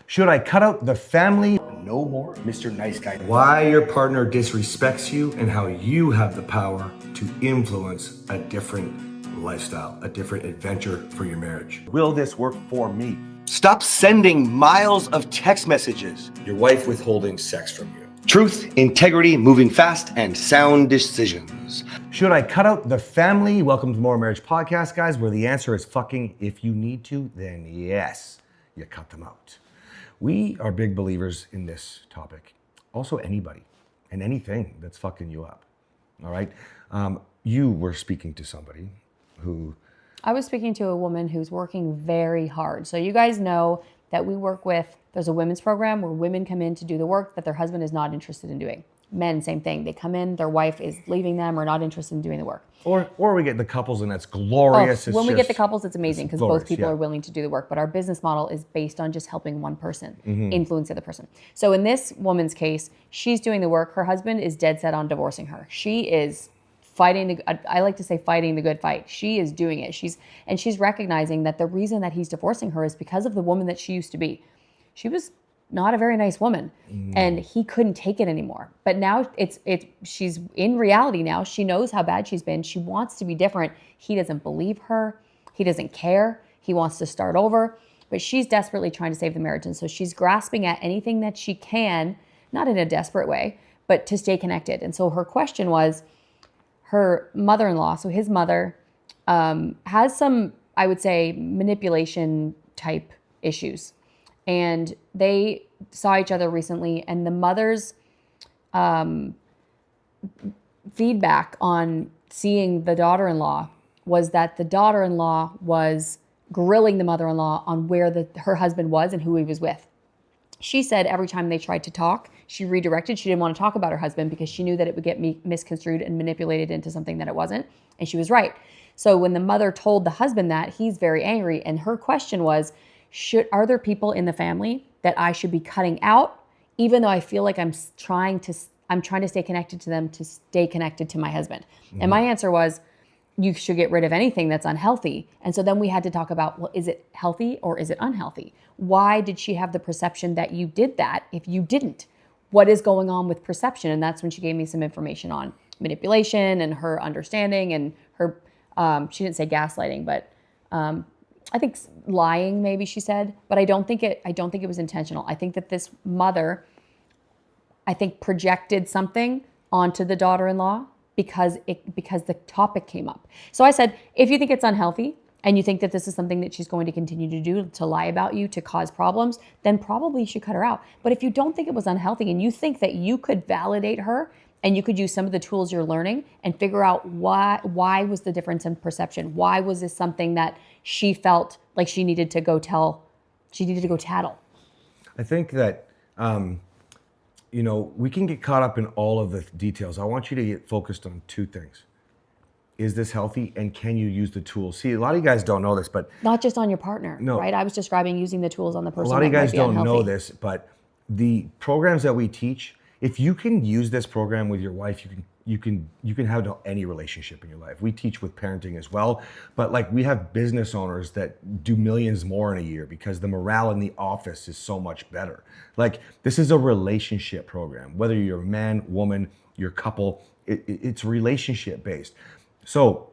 Should I cut out the family? No more Mr. Nice Guy. Why your partner disrespects you and how you have the power to influence a different lifestyle, a different adventure for your marriage. Will this work for me? Stop sending miles of text messages. Your wife withholding sex from you. Truth, integrity, moving fast, and sound decisions. Should I cut out the family? Welcome to Morrow Marriage Podcast, guys, where the answer is fucking if you need to, then yes, you cut them out. We are big believers in this topic. Also anybody and anything that's fucking you up, all right? You were speaking to somebody who... I was speaking to a woman who's working very hard. So you guys know that we work with, there's a women's program where women come in to do the work that their husband is not interested in doing. Men, same thing. They come in, their wife is leaving them or not interested in doing the work. Or we get the couples and that's glorious. When we get the couples, it's amazing because both people are willing to do the work. But our business model is based on just helping one person influence the other person. So in this woman's case, she's doing the work. Her husband is dead set on divorcing her. She is fighting I like to say fighting the good fight. She is doing it. She's recognizing that the reason that he's divorcing her is because of the woman that she used to be. She was not a very nice woman and he couldn't take it anymore. But now she's in reality now. She knows how bad she's been. She wants to be different. He doesn't believe her. He doesn't care. He wants to start over, but she's desperately trying to save the marriage. And so she's grasping at anything that she can, not in a desperate way, but to stay connected. And so her question was, her mother-in-law, so his mother, has some, I would say, manipulation type issues. And they saw each other recently, and the mother's feedback on seeing the daughter-in-law was that the daughter-in-law was grilling the mother-in-law on where her husband was and who he was with. She said every time they tried to talk, she redirected. She didn't want to talk about her husband because she knew that it would get misconstrued and manipulated into something that it wasn't. And she was right. So when the mother told the husband that, he's very angry. And her question was, are there people in the family that I should be cutting out, even though I feel like I'm trying to stay connected to them, to stay connected to my husband? And my answer was, you should get rid of anything that's unhealthy. And so then we had to talk about, well, is it healthy or is it unhealthy? Why did she have the perception that you did that if you didn't? What is going on with perception? And that's when she gave me some information on manipulation and her understanding and her, she didn't say gaslighting, but I think lying, maybe she said, but I don't think it was intentional. I think that this mother, projected something onto the daughter-in-law because the topic came up. So I said, if you think it's unhealthy and you think that this is something that she's going to continue to do, to lie about you, to cause problems, then probably you should cut her out. But if you don't think it was unhealthy and you think that you could validate her and you could use some of the tools you're learning and figure out why was the difference in perception? Why was this something that she felt like she needed to go tattle? I think that, we can get caught up in all of the details. I want you to get focused on two things. Is this healthy and can you use the tools? See, a lot of you guys don't know this, but... Not just on your partner, right? I was describing using the tools on the person. A lot of you guys don't know this, but the programs that we teach, if you can use this program with your wife, you can have any relationship in your life. We teach with parenting as well, but like we have business owners that do millions more in a year because the morale in the office is so much better. Like this is a relationship program, whether you're a man, woman, your couple, it's relationship based. So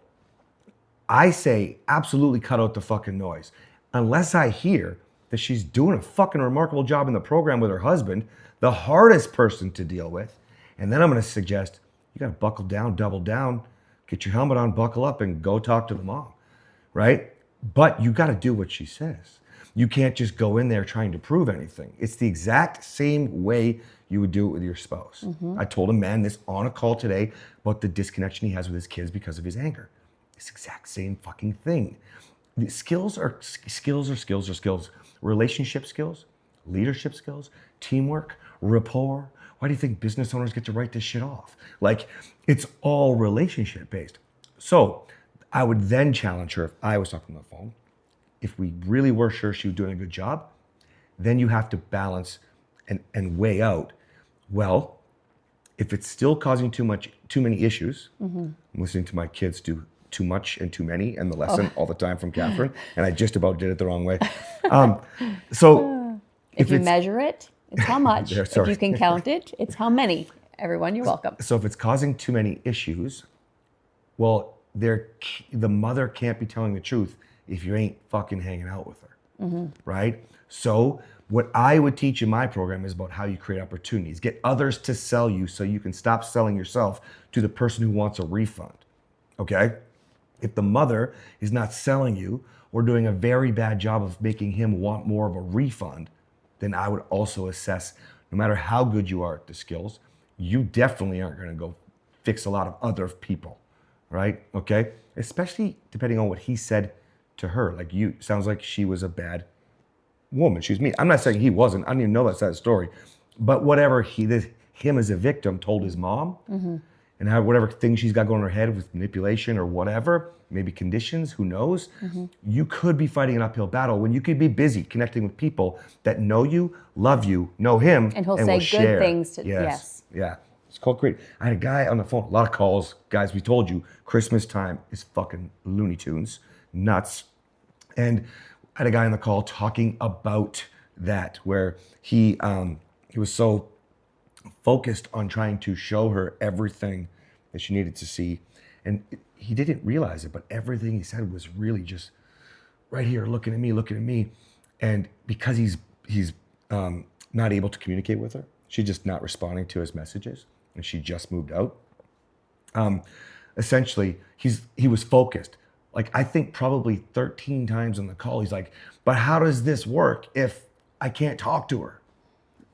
I say absolutely cut out the fucking noise. Unless I hear that she's doing a fucking remarkable job in the program with her husband, the hardest person to deal with, and then I'm gonna suggest you gotta buckle down, double down, get your helmet on, buckle up, and go talk to the mom, right? But you gotta do what she says. You can't just go in there trying to prove anything. It's the exact same way you would do it with your spouse. I told a man this on a call today about the disconnection he has with his kids because of his anger. It's the exact same fucking thing. The skills are skills. Relationship skills, leadership skills, teamwork, rapport. Why do you think business owners get to write this shit off? Like, it's all relationship based. So I would then challenge her if I was talking on the phone. If we really were sure she was doing a good job, then you have to balance and weigh out, well, if it's still causing too many issues, I'm listening to my kids do too much and too many and the lesson all the time from Kathryn, and I just about did it the wrong way. So If you measure it, it's how much. There, If sorry. you can count it, it's how many. Everyone, you're welcome. So if it's causing too many issues, well, the mother can't be telling the truth if you ain't fucking hanging out with her, right? So what I would teach in my program is about how you create opportunities. Get others to sell you so you can stop selling yourself to the person who wants a refund, okay? If the mother is not selling you or doing a very bad job of making him want more of a refund, then I would also assess, no matter how good you are at the skills, you definitely aren't gonna go fix a lot of other people, right? Okay? Especially depending on what he said to her. Like sounds like she was a bad woman. She's mean. I'm not saying he wasn't. I don't even know that's that story. But whatever him as a victim told his mom, and how whatever thing she's got going in her head with manipulation or whatever, maybe conditions, who knows, you could be fighting an uphill battle when you could be busy connecting with people that know you, love you, know him, And he'll say will good share. things to, yes. Yeah. It's called great. I had a guy on the phone, a lot of calls. Guys, we told you, Christmas time is fucking Looney Tunes, nuts. And I had a guy on the call talking about that, where he was so focused on trying to show her everything that she needed to see. And he didn't realize it, but everything he said was really just right here, looking at me. And because he's not able to communicate with her, she's just not responding to his messages, and she just moved out. Essentially, he was focused. Like, I think probably 13 times on the call, he's like, but how does this work if I can't talk to her?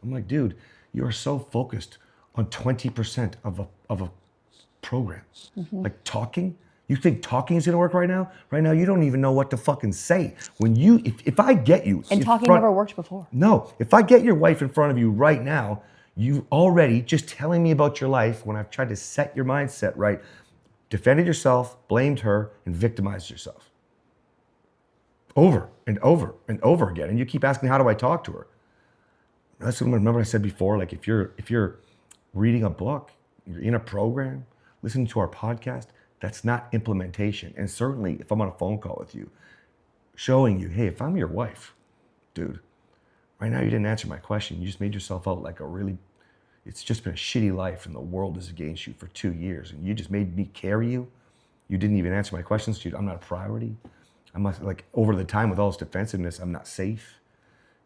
I'm like, dude, you are so focused on 20% of a program. Like talking, you think talking is gonna work right now? Right now, you don't even know what to fucking say. When if I get you. And talking never worked before. No, if I get your wife in front of you right now, you already just telling me about your life when I've tried to set your mindset right, defended yourself, blamed her, and victimized yourself. Over and over and over again. And you keep asking, how do I talk to her? That's what, remember I said before, like if you're reading a book, you're in a program, listening to our podcast, that's not implementation. And certainly if I'm on a phone call with you, showing you, hey, if I'm your wife, dude, right now you didn't answer my question. You just made yourself out like it's just been a shitty life and the world is against you for 2 years and you just made me carry you. You didn't even answer my questions, dude. I'm not a priority. I'm not, like, over the time with all this defensiveness, I'm not safe.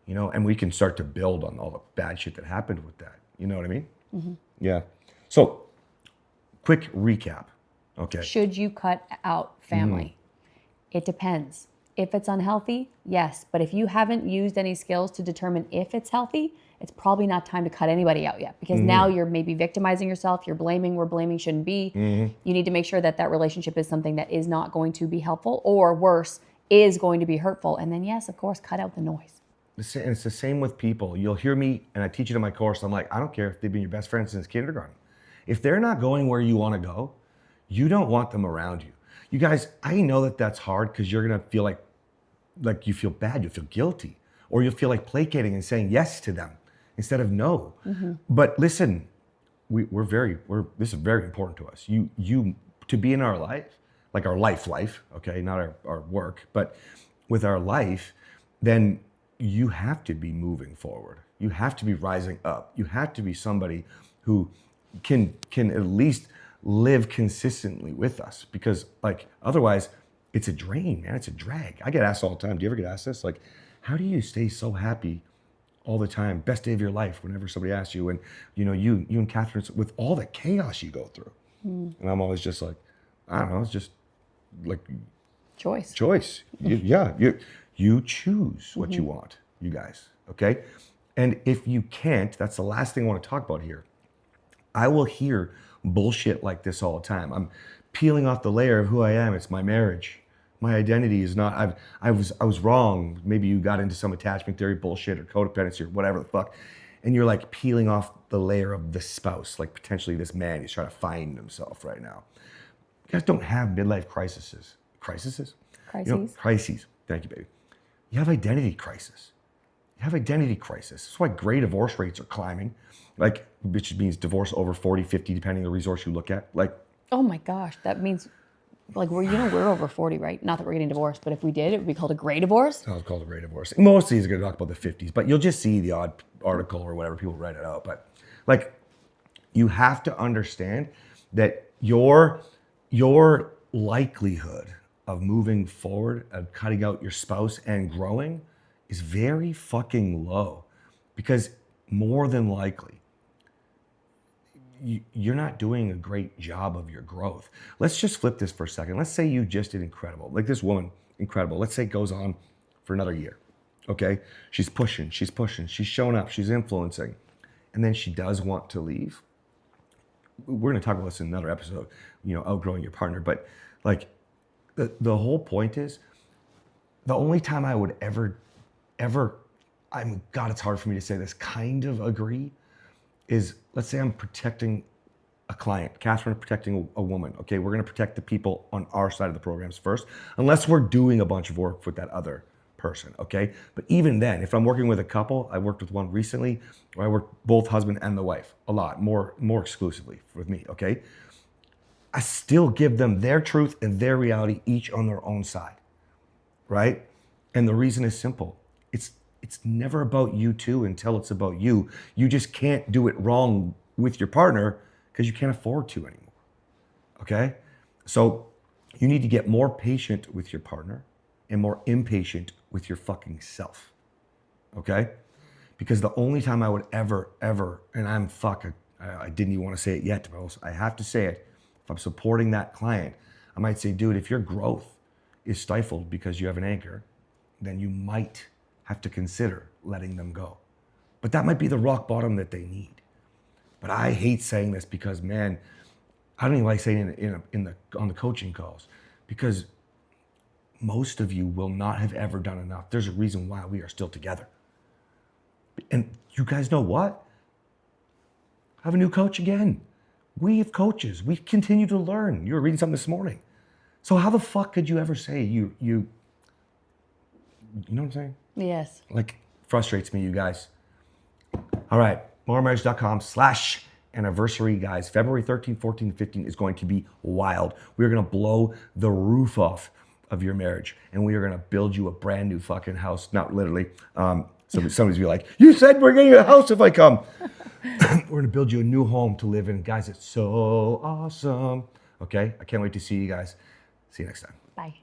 You know, and we can start to build on all the bad shit that happened with that. You know what I mean? Yeah. So, quick recap. Okay. Should you cut out family? It depends. If it's unhealthy, yes. But if you haven't used any skills to determine if it's healthy, it's probably not time to cut anybody out yet. Because now you're maybe victimizing yourself. You're blaming where blaming shouldn't be. You need to make sure that that relationship is something that is not going to be helpful, or worse, is going to be hurtful. And then, yes, of course, cut out the noise. And it's the same with people. You'll hear me, and I teach it in my course. I'm like, I don't care if they've been your best friends since kindergarten. If they're not going where you want to go, you don't want them around you. You guys, I know that that's hard because you're going to feel like you feel bad, you'll feel guilty, or you'll feel like placating and saying yes to them instead of no. But listen, this is very important to us. You to be in our life, like our life, okay, not our work, but with our life, then you have to be moving forward. You have to be rising up. You have to be somebody who can at least live consistently with us, because like otherwise it's a drain, man. It's a drag. I get asked all the time. Do you ever get asked this? Like, how do you stay so happy all the time? Best day of your life, whenever somebody asks you, and you know, you and Kathryn, with all the chaos you go through. And I'm always just like, I don't know, it's just like Choice. You choose what you want, you guys, okay? And if you can't, that's the last thing I want to talk about here. I will hear bullshit like this all the time. I'm peeling off the layer of who I am. It's my marriage. My identity is not, I was wrong. Maybe you got into some attachment theory bullshit or codependency or whatever the fuck. And you're like peeling off the layer of the spouse, like potentially this man, he's trying to find himself right now. You guys don't have midlife crises. Crises? Crises. You know, crises. Thank you, baby. You have identity crisis. You have identity crisis. That's why gray divorce rates are climbing. Like, which means divorce over 40, 50, depending on the resource you look at. Like, Oh my gosh, that means Like, we're over 40, right? Not that we're getting divorced, but if we did, it would be called a gray divorce. Oh, it's called a gray divorce. Most of these are going to talk about the 50s, but you'll just see the odd article or whatever, people write it out. But like, you have to understand that your likelihood of moving forward, of cutting out your spouse and growing is very fucking low, because more than likely, you're not doing a great job of your growth. Let's just flip this for a second. Let's say you just did incredible. Like this woman, incredible. Let's say it goes on for another year. Okay? She's pushing, she's showing up, she's influencing. And then she does want to leave. We're gonna talk about this in another episode, outgrowing your partner. But like the whole point is, the only time I would ever, God, it's hard for me to say this, kind of agree, is let's say I'm protecting a client, Kathryn protecting a woman. Okay, we're gonna protect the people on our side of the programs first, unless we're doing a bunch of work with that other person, okay? But even then, if I'm working with a couple, I worked with one recently, where I worked both husband and the wife, a lot, more exclusively with me, okay? I still give them their truth and their reality, each on their own side, right? And the reason is simple. It's never about you two until it's about you. You just can't do it wrong with your partner because you can't afford to anymore, okay? So you need to get more patient with your partner and more impatient with your fucking self, okay? Because the only time I would ever, and I didn't even want to say it yet, but I have to say it. If I'm supporting that client, I might say, dude, if your growth is stifled because you have an anchor, then you might have to consider letting them go. But that might be the rock bottom that they need. But I hate saying this because, man, I don't even like saying it on the coaching calls, because most of you will not have ever done enough. There's a reason why we are still together. And you guys know what? I have a new coach again. We have coaches. We continue to learn. You were reading something this morning. So how the fuck could you ever say you know what I'm saying? Yes. Like, frustrates me, you guys. All right, morrowmarriage.com/anniversary, guys. February 13, 14, 15 is going to be wild. We're going to blow the roof off of your marriage, and we are going to build you a brand new fucking house. Not literally. Somebody's be like, you said we're getting a house if I come. We're going to build you a new home to live in. Guys, it's so awesome. Okay, I can't wait to see you guys. See you next time. Bye.